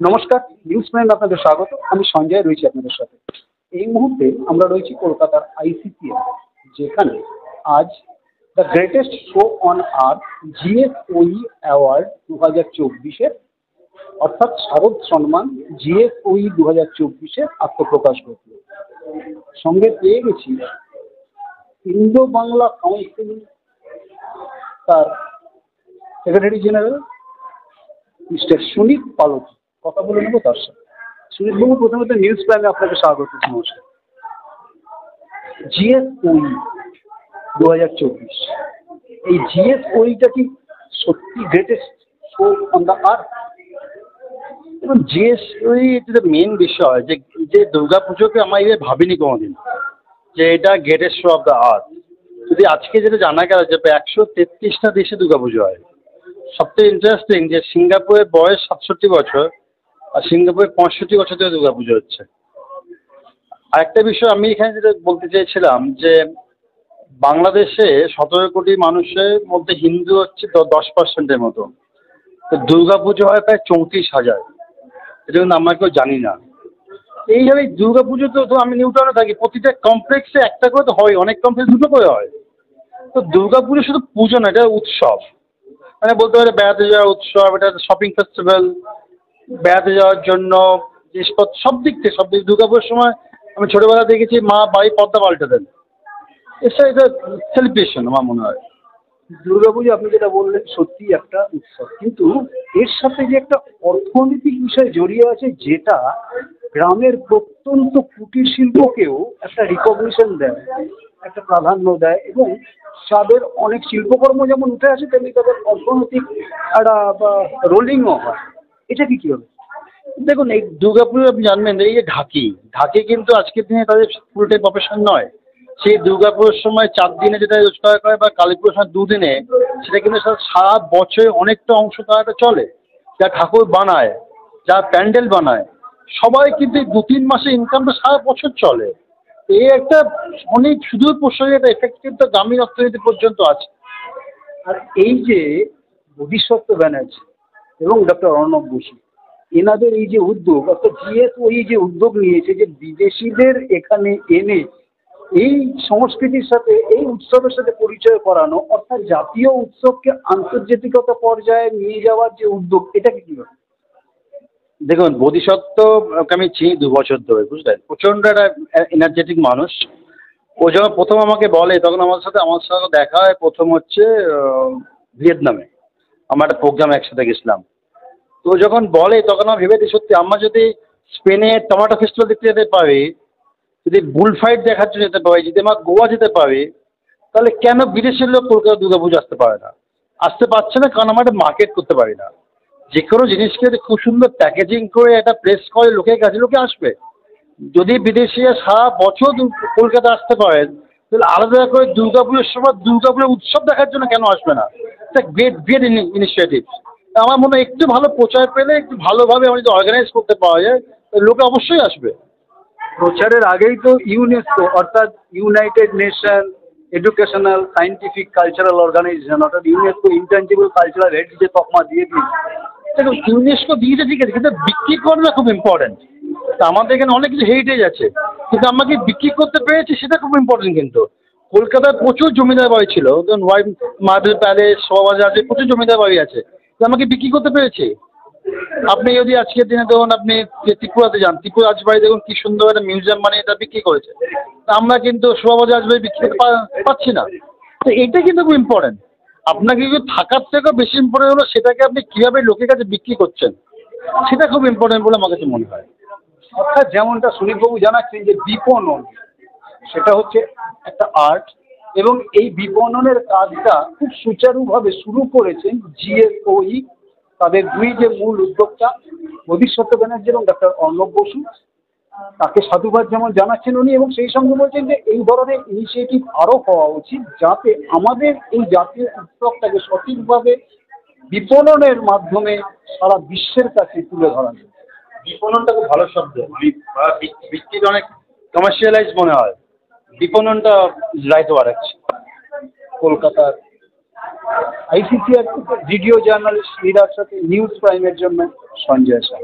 নমস্কার, নিউজ প্রাইমে আপনাদের স্বাগত। আমি সঞ্জয় রয়েছি আপনাদের সাথে। এই মুহূর্তে আমরা রয়েছি কলকাতার আইসিসিএ, যেখানে আজ the greatest show on earth জিএসওই অ্যাওয়ার্ড 2024-এর অর্থাৎ শারদ সম্মান জিএসওই 2024-এর আত্মপ্রকাশ ঘটল। সঙ্গে পেয়ে গেছি ইন্দো বাংলা কাউন্সিল তার সেক্রেটারি জেনারেল মিস্টার সুনীত পালকি। কথা বলে নেবো তার সাথে। সুনীতবাবু, প্রথমত নিউজ প্রাইমে আপনাকে স্বাগত। নমস্কার। জিএসওই 2024, এই জিএসওইটা কি সত্যি greatest show on the earth? এবং জিএসওই এটা মেন বিষয় যে যে দুর্গাপুজোকে আমরা এভাবে ভাবিনি কোনোদিন যে এটা greatest show off the earth. যদি আজকে যেটা জানা গেল যে 133টা দেশে দুর্গাপুজো হয়। সবথেকে ইন্টারেস্টিং যে সিঙ্গাপুরের বয়স 67 বছর আর সিঙ্গাপুরে 65 বছর ধরে দুর্গাপুজো হচ্ছে। আরেকটা বিষয় আমি এখানে যেটা বলতে চাইছিলাম যে বাংলাদেশে 17 কোটি মানুষের মধ্যে হিন্দু হচ্ছে 10%-এর মতো, তো দুর্গাপুজো হয় প্রায় 34,000। এটা কিন্তু আমরা কেউ জানি না। এইভাবে দুর্গাপুজো তো আমি নিউটাউনে থাকি, প্রতিটা কমপ্লেক্সে একটা করে তো হয়, অনেক কমপ্লেক্স দুটো করে হয়। তো দুর্গাপুজো শুধু পুজো না, এটা উৎসব। মানে বলতে পারে বেড়াতে যাওয়ার উৎসব, এটা শপিং ফেস্টিভ্যাল, বেড়াতে যাওয়ার জন্য জিনিসপত্র সব দিক থেকে দুর্গাপুজোর সময় আমি ছোটোবেলা দেখেছি মা বাড়ি পর্দা পাল্টে দেন। এটা সেলিব্রেশন আমার মনে হয়। দুর্গাপুজো আপনি যেটা বললেন সত্যি একটা উৎসব, কিন্তু এর সাথে যে একটা অর্থনৈতিক বিষয় জড়িয়ে আছে, যেটা গ্রামের প্রত্যন্ত কুটির শিল্পকেও একটা রিকগনিশন দেয়, একটা প্রাধান্য দেয়, এবং তাদের অনেক শিল্পকর্ম যেমন উঠে আসে, তেমনি তাদের অর্থনৈতিক একটা রোলিংও হয়। এটা কি হবে? দেখুন, এই দুর্গাপুজো আপনি জানবেন এই যে ঢাকি কিন্তু আজকের দিনে তাদের পুরোটাই প্রফেশন নয়। সেই দুর্গাপুজোর সময় 4 দিনে যেটা রোজগার করে বা কালী পুজোর সময় 2 দিনে, সেটা কিন্তু সারা বছরে অনেকটা অংশ তারা চলে। যা ঠাকুর বানায়, যা প্যান্ডেল বানায়, সবাই কিন্তু এই 2-3 মাসের ইনকামটা সারা বছর চলে। এই একটা অনেক সুদূর প্রসারী একটা এফেক্ট কিন্তু গ্রামীণ অর্থনীতি পর্যন্ত আছে। আর এই যে বোধিসত্ত্ব ব্যানার্জি এবং ডক্টর অর্ণব বসু, এনাদের এই যে উদ্যোগ, অর্থাৎ জিএসওই যে উদ্যোগ নিয়েছে যে বিদেশিদের এখানে এনে এই সংস্কৃতির সাথে, এই উৎসবের সাথে পরিচয় করানো, অর্থাৎ জাতীয় উৎসবকে আন্তর্জাতিকতা পর্যায়ে নিয়ে যাওয়ার যে উদ্যোগ, এটা কি হবে? দেখুন, বোধিসত্ত্বকে আমি চিনি 2 বছর ধরে, বুঝলেন? প্রচণ্ড একটা এনার্জেটিক মানুষ। ও যখন প্রথম আমাকে বলে তখন আমার সাথে দেখা হয় প্রথম হচ্ছে ভিয়েতনামে। আমরা একটা প্রোগ্রামে একসাথে গেছিলাম। তো যখন বলে তখন আমার ভেবেছি সত্যি আমরা যদি স্পেনে টমেটো ফেস্টিভ্যাল দেখতে যেতে পারি, যদি বুল ফাইট দেখার জন্য যেতে পারি, যদি আমরা গোয়া যেতে পারি, তাহলে কেন বিদেশের লোক কলকাতা দুর্গাপুজো আসতে পারে না? আসতে পারছে না কারণ আমরা একটা মার্কেট করতে পারি না। যে কোনো জিনিসকে খুব সুন্দর প্যাকেজিং করে একটা প্রেস করে লোকের কাছে লোকে আসবে। যদি বিদেশিরা সারা বছর কলকাতা আসতে পারেন, তাহলে আলাদা করে দুর্গাপুজোর সময় দুর্গাপুজোর উৎসব দেখার জন্য কেন আসবে না? এটা গ্রেট ইনিশিয়েটিভ। আমার মনে হয় একটু ভালো প্রচার পেলে, একটু ভালোভাবে আমরা যদি অর্গানাইজ করতে পাওয়া যায়, লোকে অবশ্যই আসবে। প্রচারের আগেই তো ইউনেস্কো, অর্থাৎ United Nation Educational Scientific Cultural Organization, অর্থাৎ ইউনেস্কো ইনট্যাঞ্জিবল কালচারাল হেরিটেজ যে তকমা দিয়ে দিয়েছে। দেখুন, ইউনেস্কো দিয়েছে ঠিক আছে, কিন্তু বিক্রি করাটা খুব ইম্পর্টেন্ট। তা আমাদের এখানে অনেক কিছু হেরিটেজ আছে, কিন্তু আমাকে বিক্রি করতে পেরেছি সেটা খুব ইম্পর্টেন্ট। কিন্তু কলকাতায় প্রচুর জমিদার বাড়ি ছিল, ধরুন হোয়াইট মার্বেল প্যালেস, শোভাবাজার আছে, প্রচুর জমিদার বাড়ি আছে, তো আমাকে বিক্রি করতে পেরেছি। আপনি যদি আজকের দিনে ধরুন আপনি ত্রিপুরাতে যান, ত্রিপুরা রাজবাড়ি দেখুন কী সুন্দর একটা মিউজিয়াম বানিয়ে এটা বিক্রি করেছে। তা আমরা কিন্তু শোভাবাজার রাজবাড়ি বিক্রি করতে পারছি না। তো এইটা কিন্তু খুব ইম্পর্টেন্ট। আপনাকে কিন্তু থাকার থেকেও বেশি ইম্পর্টেন্ট হলো সেটাকে আপনি কীভাবে লোকের কাছে বিক্রি করছেন, সেটা খুব ইম্পর্টেন্ট বলে আমার কাছে মনে হয়। অর্থাৎ যেমনটা সুনীতবাবু জানাচ্ছেন যে বিপণন, সেটা হচ্ছে একটা আর্ট, এবং এই বিপণনের কাজটা খুব সুচারুভাবে শুরু করেছেন জিএসওই। তাদের দুই যে মূল উদ্যোক্তা বোধিসত্ত্ব ব্যানার্জি এবং ডক্টর অর্ণব বসু, তাকে সাধুবাদ যেমন জানাচ্ছেন উনি, এবং সেই সঙ্গে বলছেন যে এই ধরনের ইনিশিয়েটিভ আরও হওয়া উচিত, যাতে আমাদের এই জাতীয় উৎসবটাকে সঠিকভাবে বিপণনের মাধ্যমে সারা বিশ্বের কাছে তুলে ধরা যায়। বিপণনটা খুব ভালো শব্দ। বিক্রিটা অনেক কমার্শিয়ালাইজ মনে হয়, বিপণনটা রাইট ওয়ার্ড আছে। কলকাতার আইসিসিআর ভিডিও জার্নালিস্ট লিডার সাথে নিউজ প্রাইমের জন্য সঞ্জয় শাহ।